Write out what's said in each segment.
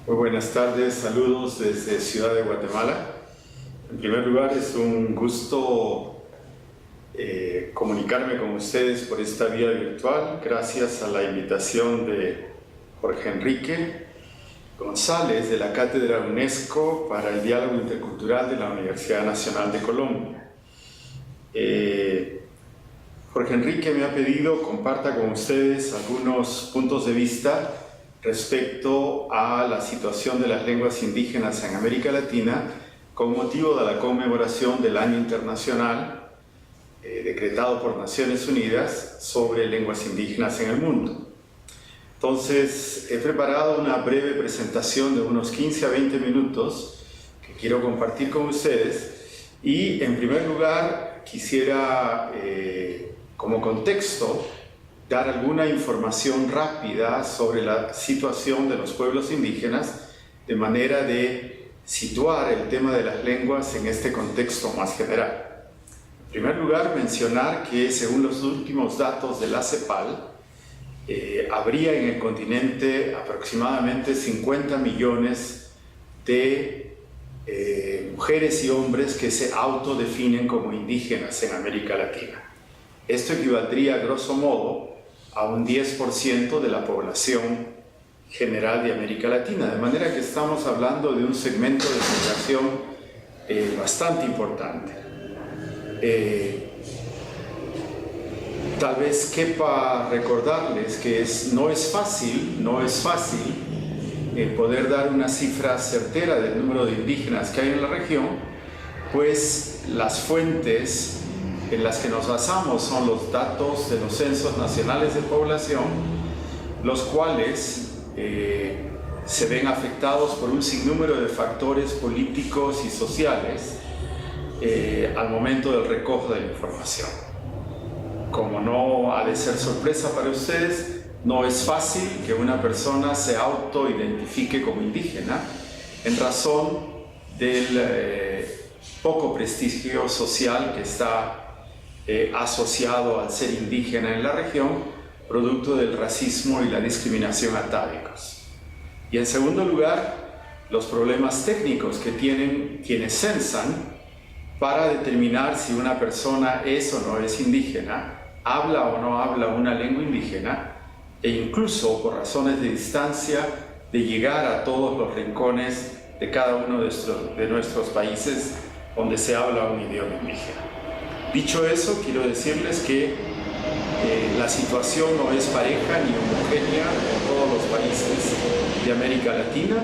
Muy buenas tardes, saludos desde Ciudad de Guatemala. En primer lugar, es un gusto comunicarme con ustedes por esta vía virtual, gracias a la invitación de Jorge Enrique González de la Cátedra UNESCO para el Diálogo Intercultural de la Universidad Nacional de Colombia. Jorge Enrique me ha pedido comparta con ustedes algunos puntos de vista respecto a la situación de las lenguas indígenas en América Latina con motivo de la conmemoración del Año Internacional decretado por Naciones Unidas sobre lenguas indígenas en el mundo. Entonces, he preparado una breve presentación de unos 15 a 20 minutos que quiero compartir con ustedes y, en primer lugar, quisiera, como contexto, dar alguna información rápida sobre la situación de los pueblos indígenas de manera de situar el tema de las lenguas en este contexto más general. En primer lugar, mencionar que según los últimos datos de la CEPAL, habría en el continente aproximadamente 50 millones de mujeres y hombres que se autodefinen como indígenas en América Latina. Esto equivaldría, grosso modo, a un 10% de la población general de América Latina, de manera que estamos hablando de un segmento de población bastante importante. Tal vez quepa recordarles que no es fácil poder dar una cifra certera del número de indígenas que hay en la región, pues las fuentes en las que nos basamos son los datos de los censos nacionales de población, los cuales se ven afectados por un sinnúmero de factores políticos y sociales al momento del recojo de la información. Como no ha de ser sorpresa para ustedes, no es fácil que una persona se autoidentifique como indígena en razón del poco prestigio social que está asociado al ser indígena en la región, producto del racismo y la discriminación atávicos. Y en segundo lugar, los problemas técnicos que tienen quienes censan para determinar si una persona es o no es indígena, habla o no habla una lengua indígena, e incluso por razones de distancia, de llegar a todos los rincones de cada uno de nuestros países donde se habla un idioma indígena. Dicho eso, quiero decirles que la situación no es pareja ni homogénea en todos los países de América Latina,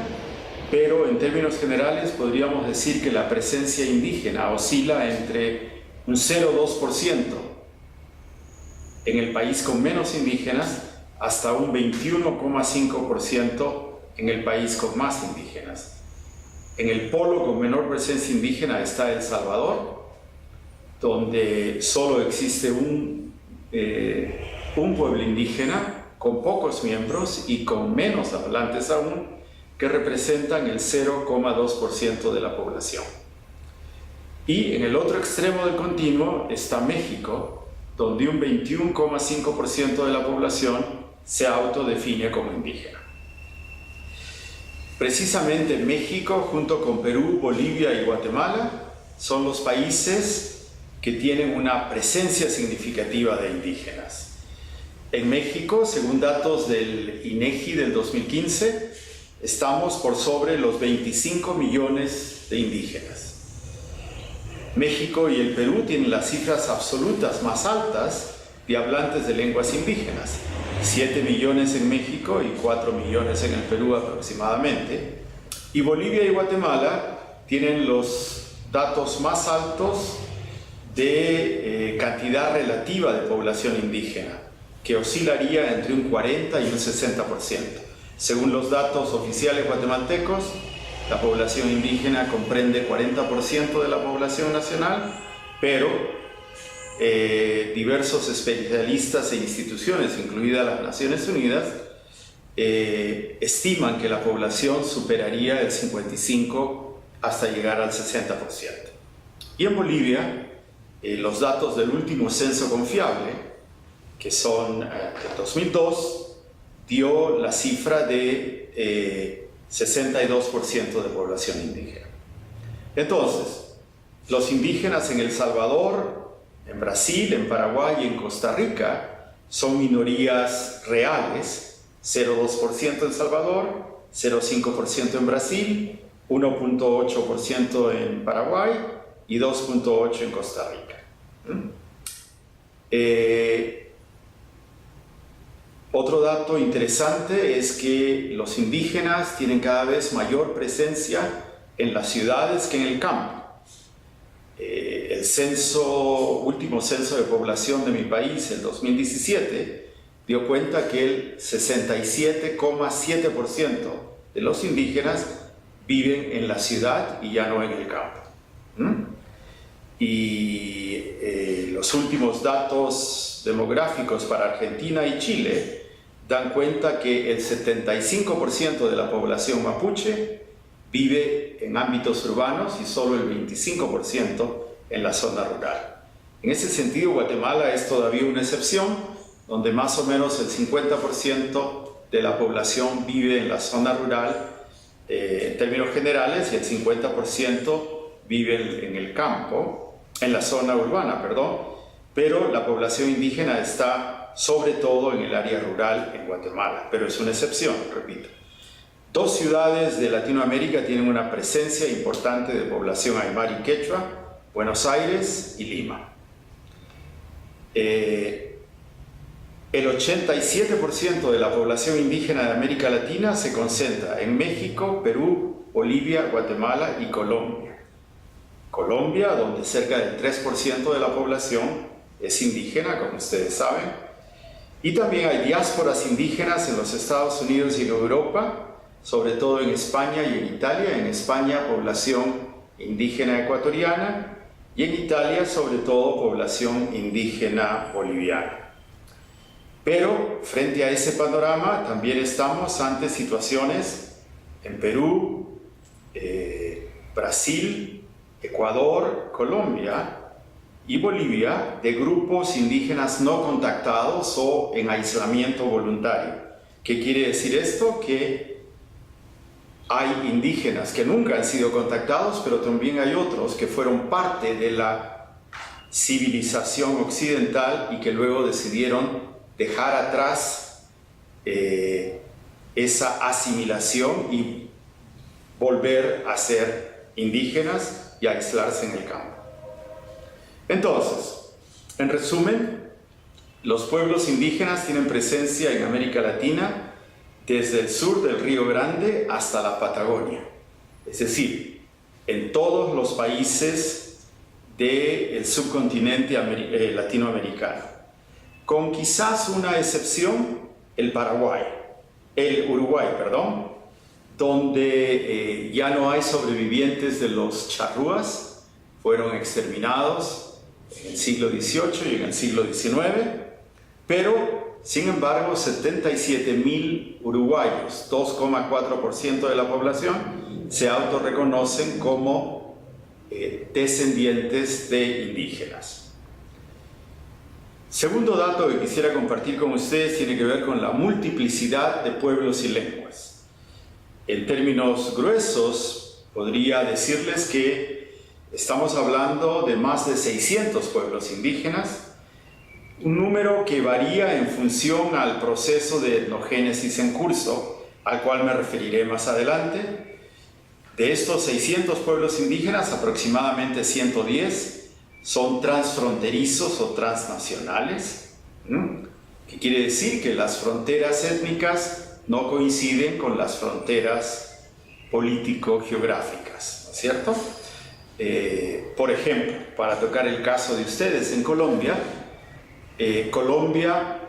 pero en términos generales podríamos decir que la presencia indígena oscila entre un 0,2% en el país con menos indígenas hasta un 21,5% en el país con más indígenas. En el polo con menor presencia indígena está El Salvador, donde solo existe un pueblo indígena con pocos miembros y con menos hablantes aún, que representan el 0,2% de la población. Y en el otro extremo del continuo está México, donde un 21,5% de la población se autodefine como indígena. Precisamente México, junto con Perú, Bolivia y Guatemala, son los países que tienen una presencia significativa de indígenas. En México, según datos del INEGI del 2015, estamos por sobre los 25 millones de indígenas. México y el Perú tienen las cifras absolutas más altas de hablantes de lenguas indígenas, 7 millones en México y 4 millones en el Perú aproximadamente. Y Bolivia y Guatemala tienen los datos más altos de cantidad relativa de población indígena, que oscilaría entre un 40 y un 60%. Según los datos oficiales guatemaltecos, la población indígena comprende 40% de la población nacional, pero diversos especialistas e instituciones, incluidas las Naciones Unidas, estiman que la población superaría el 55% hasta llegar al 60%. Y en Bolivia, los datos del último censo confiable, que son de 2002, dio la cifra de 62% de población indígena. Entonces, los indígenas en El Salvador, en Brasil, en Paraguay y en Costa Rica son minorías reales, 0,2% en Salvador, 0,5% en Brasil, 1,8% en Paraguay y 2,8% en Costa Rica. Otro dato interesante es que los indígenas tienen cada vez mayor presencia en las ciudades que en el campo. El último censo de población de mi país, el 2017, dio cuenta que el 67,7% de los indígenas viven en la ciudad y ya no en el campo. Y los últimos datos demográficos para Argentina y Chile dan cuenta que el 75% de la población mapuche vive en ámbitos urbanos y solo el 25% en la zona rural. En ese sentido, Guatemala es todavía una excepción, donde más o menos el 50% de la población vive en la zona rural en términos generales y el 50% vive en el campo, en la zona urbana, pero la población indígena está sobre todo en el área rural en Guatemala, pero es una excepción, repito. 2 ciudades de Latinoamérica tienen una presencia importante de población aymara y quechua: Buenos Aires y Lima. El 87% de la población indígena de América Latina se concentra en México, Perú, Bolivia, Guatemala y Colombia. Colombia, donde cerca del 3% de la población es indígena, como ustedes saben. Y también hay diásporas indígenas en los Estados Unidos y en Europa, sobre todo en España y en Italia. En España, población indígena ecuatoriana, y en Italia, sobre todo, población indígena boliviana. Pero, frente a ese panorama, también estamos ante situaciones en Perú, Brasil, Ecuador, Colombia y Bolivia, de grupos indígenas no contactados o en aislamiento voluntario. ¿Qué quiere decir esto? Que hay indígenas que nunca han sido contactados, pero también hay otros que fueron parte de la civilización occidental y que luego decidieron dejar atrás esa asimilación y volver a ser indígenas y a aislarse en el campo. Entonces, en resumen, los pueblos indígenas tienen presencia en América Latina desde el sur del Río Grande hasta la Patagonia, es decir, en todos los países del subcontinente latinoamericano, con quizás una excepción, el Uruguay, donde ya no hay sobrevivientes de los charrúas, fueron exterminados en el siglo XVIII y en el siglo XIX, pero sin embargo 77.000 uruguayos, 2,4% de la población, se autorreconocen como descendientes de indígenas. Segundo dato que quisiera compartir con ustedes tiene que ver con la multiplicidad de pueblos y lenguas. En términos gruesos, podría decirles que estamos hablando de más de 600 pueblos indígenas, un número que varía en función al proceso de etnogénesis en curso, al cual me referiré más adelante. De estos 600 pueblos indígenas, aproximadamente 110 son transfronterizos o transnacionales, que quiere decir que las fronteras étnicas no coinciden con las fronteras político-geográficas, ¿no es cierto? Por ejemplo, para tocar el caso de ustedes, en Colombia, en Colombia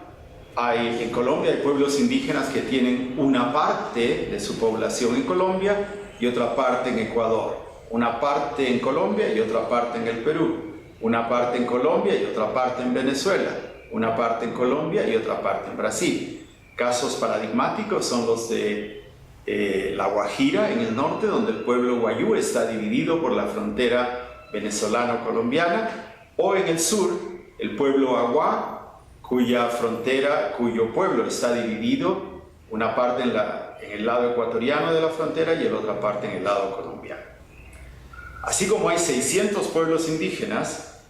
hay pueblos indígenas que tienen una parte de su población en Colombia y otra parte en Ecuador, una parte en Colombia y otra parte en el Perú, una parte en Colombia y otra parte en Venezuela, una parte en Colombia y otra parte en Brasil. Casos paradigmáticos son los de La Guajira en el norte, donde el pueblo guayú está dividido por la frontera venezolano-colombiana, o en el sur, el pueblo aguá, cuyo pueblo está dividido una parte en el lado ecuatoriano de la frontera y la otra parte en el lado colombiano. Así como hay 600 pueblos indígenas,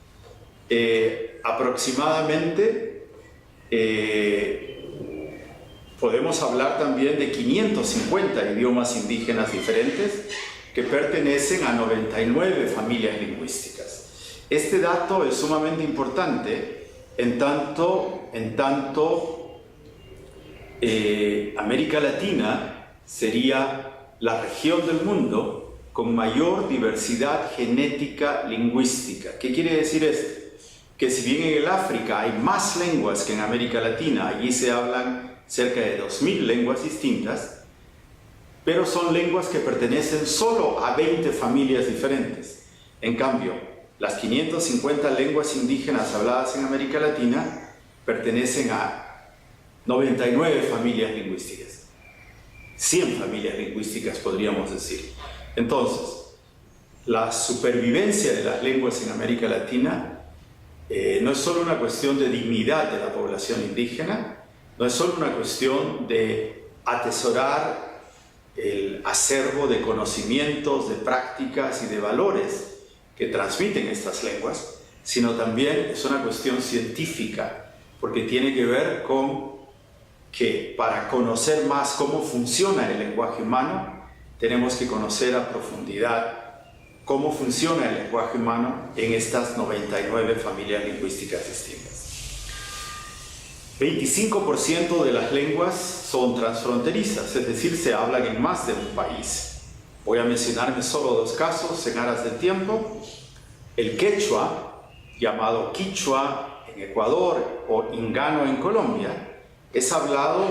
aproximadamente podemos hablar también de 550 idiomas indígenas diferentes que pertenecen a 99 familias lingüísticas. Este dato es sumamente importante en tanto América Latina sería la región del mundo con mayor diversidad genética lingüística. ¿Qué quiere decir esto? Que si bien en el África hay más lenguas que en América Latina, allí se hablan cerca de 2000 lenguas distintas, pero son lenguas que pertenecen solo a 20 familias diferentes. En cambio, las 550 lenguas indígenas habladas en América Latina pertenecen a 99 familias lingüísticas, 100 familias lingüísticas podríamos decir. Entonces, la supervivencia de las lenguas en América Latina no es solo una cuestión de dignidad de la población indígena, no es solo una cuestión de atesorar el acervo de conocimientos, de prácticas y de valores que transmiten estas lenguas, sino también es una cuestión científica, porque tiene que ver con que para conocer más cómo funciona el lenguaje humano, tenemos que conocer a profundidad cómo funciona el lenguaje humano en estas 99 familias lingüísticas distintas. 25% de las lenguas son transfronterizas, es decir, se hablan en más de un país. Voy a mencionarme solo dos casos en aras del tiempo. El quechua, llamado quichua en Ecuador o ingano en Colombia, es hablado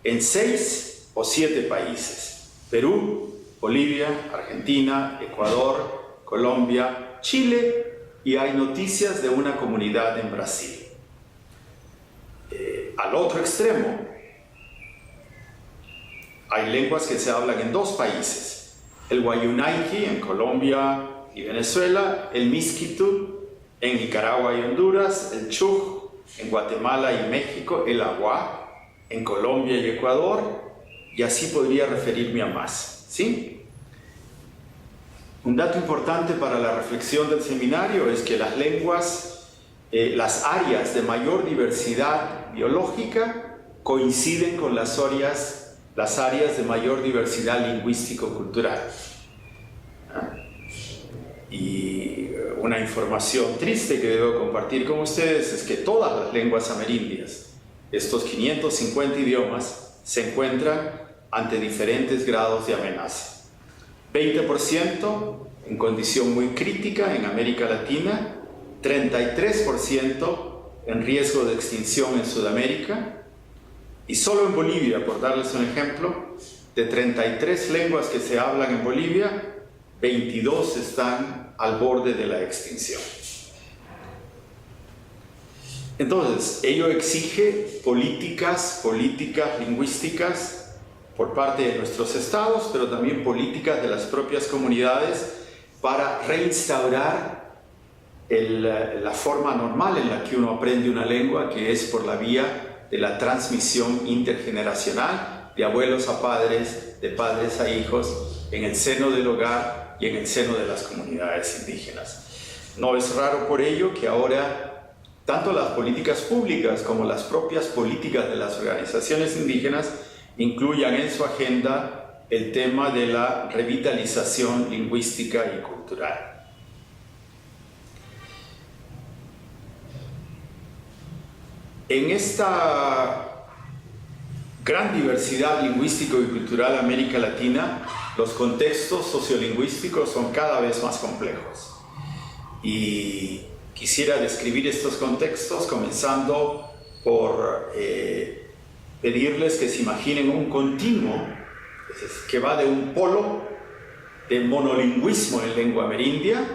en 6 o 7 países: Perú, Bolivia, Argentina, Ecuador, Colombia, Chile, y hay noticias de una comunidad en Brasil. Al otro extremo, hay lenguas que se hablan en 2 países: el Wayunaiki en Colombia y Venezuela, el Miskitu en Nicaragua y Honduras, el Chuj en Guatemala y México, el Agua en Colombia y Ecuador, y así podría referirme a más, ¿sí? Un dato importante para la reflexión del seminario es que las lenguas, las áreas de mayor diversidad biológica coinciden con las áreas de mayor diversidad lingüístico-cultural. Y una información triste que debo compartir con ustedes es que todas las lenguas amerindias, estos 550 idiomas, se encuentran ante diferentes grados de amenaza. 20% en condición muy crítica en América Latina, 33% en riesgo de extinción en Sudamérica, y solo en Bolivia, por darles un ejemplo, de 33 lenguas que se hablan en Bolivia, 22 están al borde de la extinción. Entonces, ello exige políticas lingüísticas por parte de nuestros estados, pero también políticas de las propias comunidades para reinstaurar la forma normal en la que uno aprende una lengua, que es por la vía de la transmisión intergeneracional, de abuelos a padres, de padres a hijos, en el seno del hogar y en el seno de las comunidades indígenas. No es raro por ello que ahora tanto las políticas públicas como las propias políticas de las organizaciones indígenas incluyan en su agenda el tema de la revitalización lingüística y cultural. En esta gran diversidad lingüístico y cultural de América Latina, los contextos sociolingüísticos son cada vez más complejos. Y quisiera describir estos contextos comenzando por pedirles que se imaginen un continuo que va de un polo de monolingüismo en lengua amerindia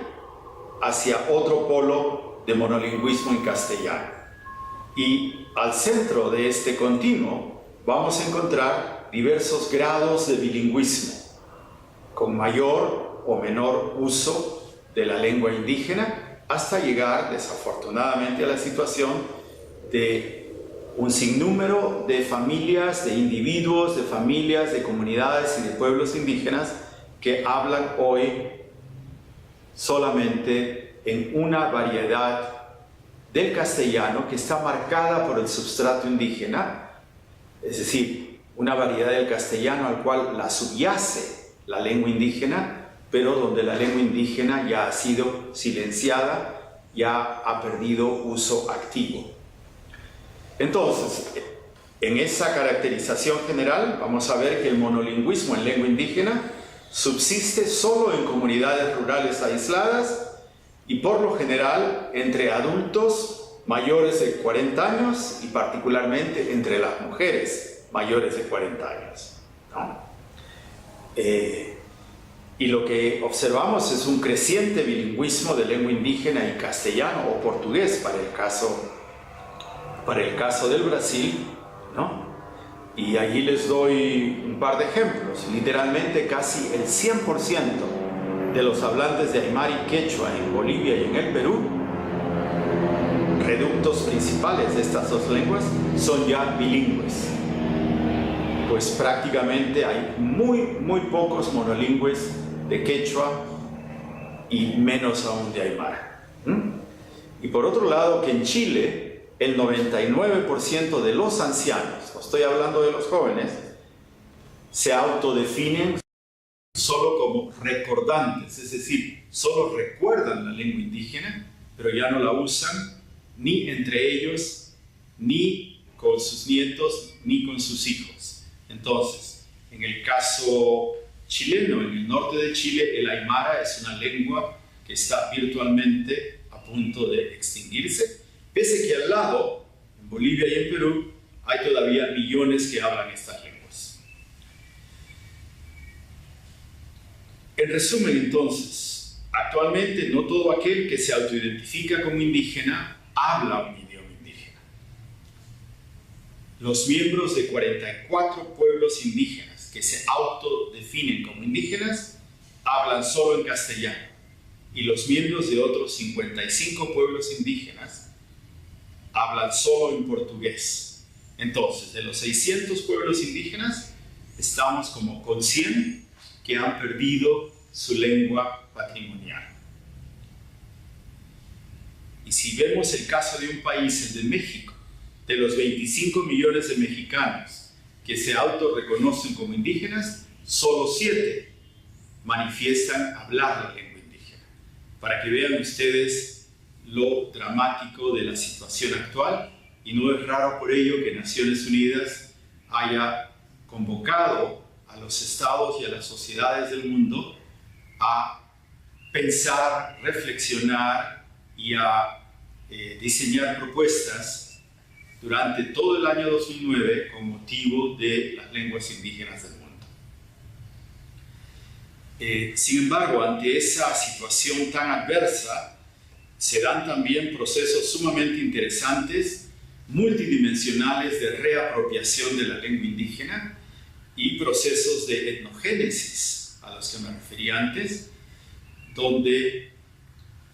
hacia otro polo de monolingüismo en castellano. Y al centro de este continuo vamos a encontrar diversos grados de bilingüismo, con mayor o menor uso de la lengua indígena, hasta llegar desafortunadamente a la situación de un sinnúmero de familias, de individuos, de familias, de comunidades y de pueblos indígenas que hablan hoy solamente en una variedad del castellano que está marcada por el substrato indígena, es decir, una variedad del castellano al cual la subyace la lengua indígena, pero donde la lengua indígena ya ha sido silenciada, ya ha perdido uso activo. Entonces, en esa caracterización general vamos a ver que el monolingüismo en lengua indígena subsiste solo en comunidades rurales aisladas y por lo general entre adultos mayores de 40 años y particularmente entre las mujeres mayores de 40 años, ¿no? Y lo que observamos es un creciente bilingüismo de lengua indígena y castellano o portugués para el caso del Brasil, ¿no? Y allí les doy un par de ejemplos. Literalmente casi el 100% de los hablantes de Aymara y Quechua en Bolivia y en el Perú, reductos principales de estas dos lenguas, son ya bilingües. Pues prácticamente hay muy pocos monolingües de Quechua y menos aún de Aymara. Y por otro lado, que en Chile el 99% de los ancianos, no estoy hablando de los jóvenes, se autodefinen solo como recordantes, es decir, solo recuerdan la lengua indígena, pero ya no la usan ni entre ellos, ni con sus nietos, ni con sus hijos. Entonces, en el caso chileno, en el norte de Chile, el Aymara es una lengua que está virtualmente a punto de extinguirse, pese que al lado, en Bolivia y en Perú, hay todavía millones que hablan estas lenguas. En resumen, entonces, actualmente no todo aquel que se autoidentifica como indígena habla un idioma indígena. Los miembros de 44 pueblos indígenas que se autodefinen como indígenas hablan solo en castellano, y los miembros de otros 55 pueblos indígenas hablan solo en portugués. Entonces, de los 600 pueblos indígenas, estamos como con 100 que han perdido su lengua patrimonial. Y si vemos el caso de un país, el de México, de los 25 millones de mexicanos que se autorreconocen como indígenas, solo 7 manifiestan hablar la lengua indígena. Para que vean ustedes lo dramático de la situación actual, y no es raro por ello que Naciones Unidas haya convocado a los estados y a las sociedades del mundo a pensar, reflexionar y a diseñar propuestas durante todo el año 2009 con motivo de las lenguas indígenas del mundo. Sin embargo, ante esa situación tan adversa, se dan también procesos sumamente interesantes, multidimensionales de reapropiación de la lengua indígena y procesos de etnogénesis a los que me referí antes, donde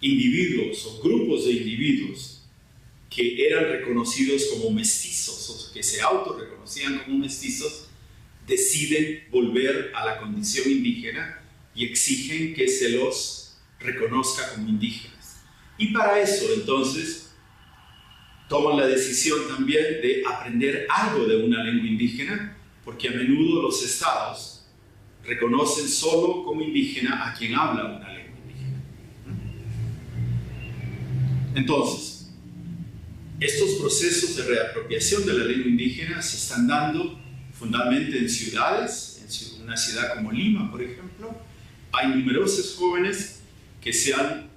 individuos o grupos de individuos que eran reconocidos como mestizos o que se autorreconocían como mestizos deciden volver a la condición indígena y exigen que se los reconozca como indígenas. Y para eso, entonces, toman la decisión también de aprender algo de una lengua indígena, porque a menudo los estados reconocen solo como indígena a quien habla una lengua indígena. Entonces, estos procesos de reapropiación de la lengua indígena se están dando fundamentalmente en ciudades, en una ciudad como Lima, por ejemplo. Hay numerosos jóvenes que se han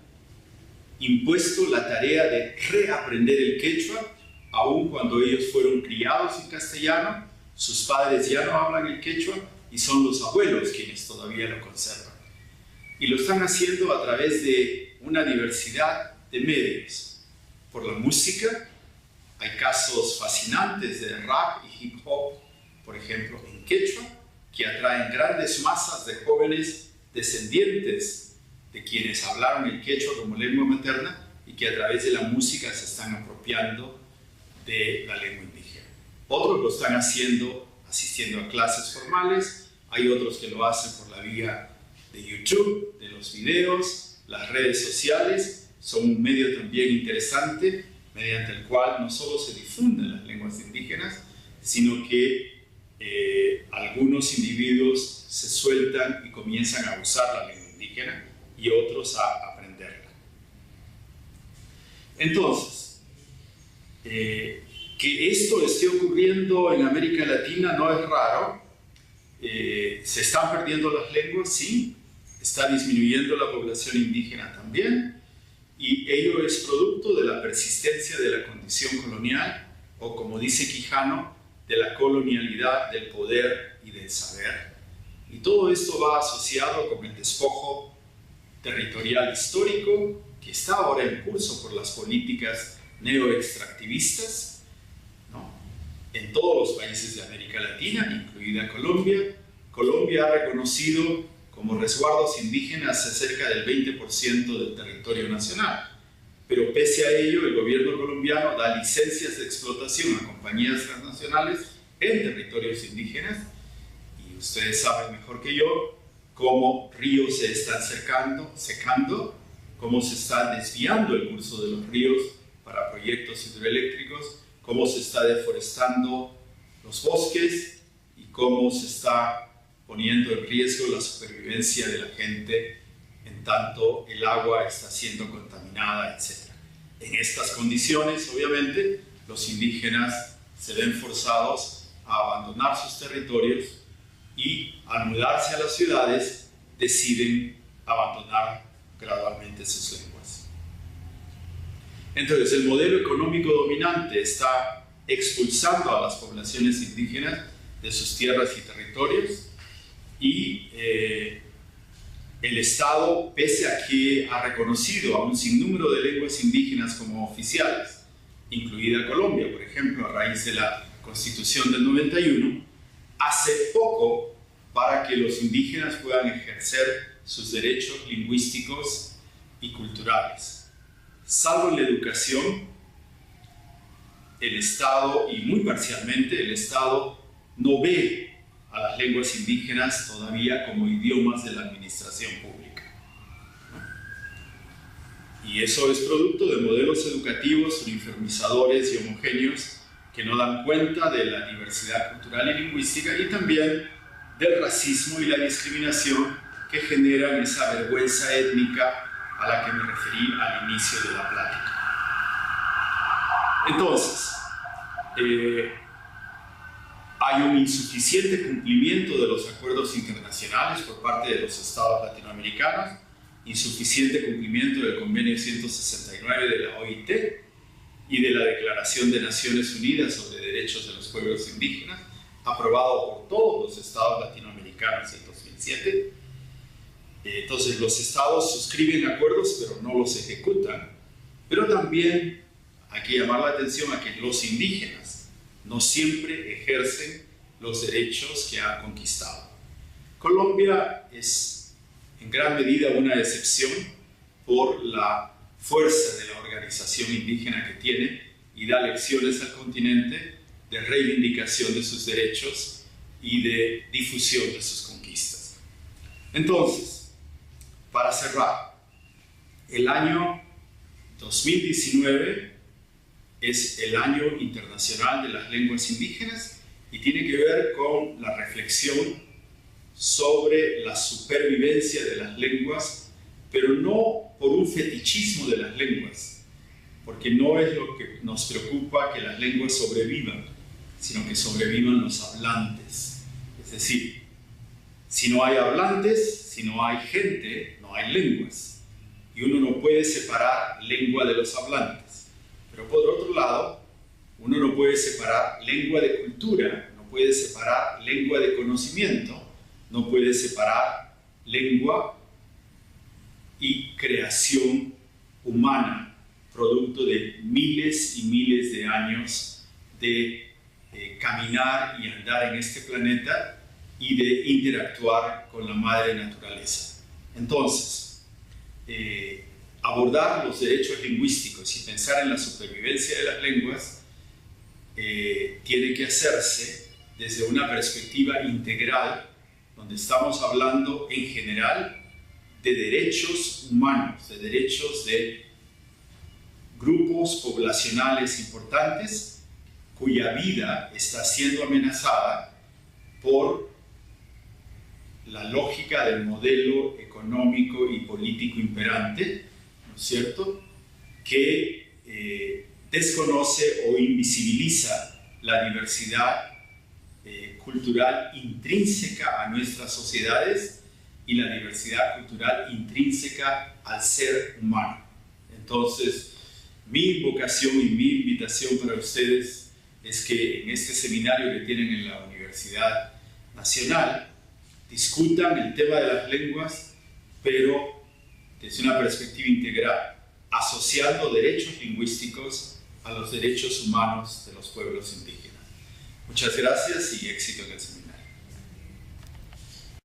impuesto la tarea de reaprender el quechua, aun cuando ellos fueron criados en castellano, sus padres ya no hablan el quechua y son los abuelos quienes todavía lo conservan. Y lo están haciendo a través de una diversidad de medios. Por la música, hay casos fascinantes de rap y hip hop, por ejemplo, en quechua, que atraen grandes masas de jóvenes descendientes de quienes hablaron el quechua como lengua materna y que a través de la música se están apropiando de la lengua indígena. Otros lo están haciendo asistiendo a clases formales, hay otros que lo hacen por la vía de YouTube, de los videos, las redes sociales son un medio también interesante mediante el cual no solo se difunden las lenguas indígenas, sino que algunos individuos se sueltan y comienzan a usar la lengua indígena y otros a aprenderla. Entonces, que esto esté ocurriendo en América Latina no es raro. Se están perdiendo las lenguas, sí, está disminuyendo la población indígena también, y ello es producto de la persistencia de la condición colonial, o como dice Quijano, de la colonialidad del poder y del saber. Y todo esto va asociado con el despojo territorial histórico que está ahora en curso por las políticas neoextractivistas, ¿no?, en todos los países de América Latina, incluida Colombia. Colombia ha reconocido como resguardos indígenas cerca del 20% del territorio nacional. Pero pese a ello, el gobierno colombiano da licencias de explotación a compañías transnacionales en territorios indígenas, y ustedes saben mejor que yo cómo ríos se están secando, cómo se está desviando el curso de los ríos para proyectos hidroeléctricos, cómo se está deforestando los bosques y cómo se está poniendo en riesgo la supervivencia de la gente en tanto el agua está siendo contaminada, etc. En estas condiciones, obviamente, los indígenas se ven forzados a abandonar sus territorios y, al mudarse a las ciudades, deciden abandonar gradualmente sus lenguas. Entonces, el modelo económico dominante está expulsando a las poblaciones indígenas de sus tierras y territorios, y el Estado, pese a que ha reconocido a un sinnúmero de lenguas indígenas como oficiales, incluida Colombia, por ejemplo, a raíz de la Constitución del 91, hace poco para que los indígenas puedan ejercer sus derechos lingüísticos y culturales. Salvo en la educación, el Estado, y muy parcialmente, el Estado no ve a las lenguas indígenas todavía como idiomas de la administración pública. Y eso es producto de modelos educativos uniformizadores y homogéneos que no dan cuenta de la diversidad cultural y lingüística, y también del racismo y la discriminación que generan esa vergüenza étnica a la que me referí al inicio de la plática. Entonces, hay un insuficiente cumplimiento de los acuerdos internacionales por parte de los estados latinoamericanos, insuficiente cumplimiento del Convenio 169 de la OIT y de la Declaración de Naciones Unidas sobre Derechos de los Pueblos Indígenas, aprobado por todos los estados latinoamericanos en 2007. Entonces, los estados suscriben acuerdos, pero no los ejecutan. Pero también hay que llamar la atención a que los indígenas no siempre ejercen los derechos que han conquistado. Colombia es en gran medida una excepción por la fuerza de la organización indígena que tiene, y da lecciones al continente de reivindicación de sus derechos y de difusión de sus conquistas. Entonces, para cerrar, el año 2019 es el Año Internacional de las Lenguas Indígenas y tiene que ver con la reflexión sobre la supervivencia de las lenguas, pero no por un fetichismo de las lenguas, porque no es lo que nos preocupa que las lenguas sobrevivan, sino que sobrevivan los hablantes. Es decir, si no hay hablantes, si no hay gente, no hay lenguas. Y uno no puede separar lengua de los hablantes. Pero por otro lado, uno no puede separar lengua de cultura, no puede separar lengua de conocimiento, no puede separar lengua y creación humana, producto de miles y miles de años de caminar y andar en este planeta y de interactuar con la madre naturaleza. Entonces, abordar los derechos lingüísticos y pensar en la supervivencia de las lenguas tiene que hacerse desde una perspectiva integral, donde estamos hablando en general de derechos humanos, de derechos de grupos poblacionales importantes cuya vida está siendo amenazada por la lógica del modelo económico y político imperante, ¿no es cierto?, que desconoce o invisibiliza la diversidad cultural intrínseca a nuestras sociedades y la diversidad cultural intrínseca al ser humano. Entonces, mi invocación y mi invitación para ustedes es que en este seminario que tienen en la Universidad Nacional discutan el tema de las lenguas, pero desde una perspectiva integral, asociando derechos lingüísticos a los derechos humanos de los pueblos indígenas. Muchas gracias y éxito en el seminario.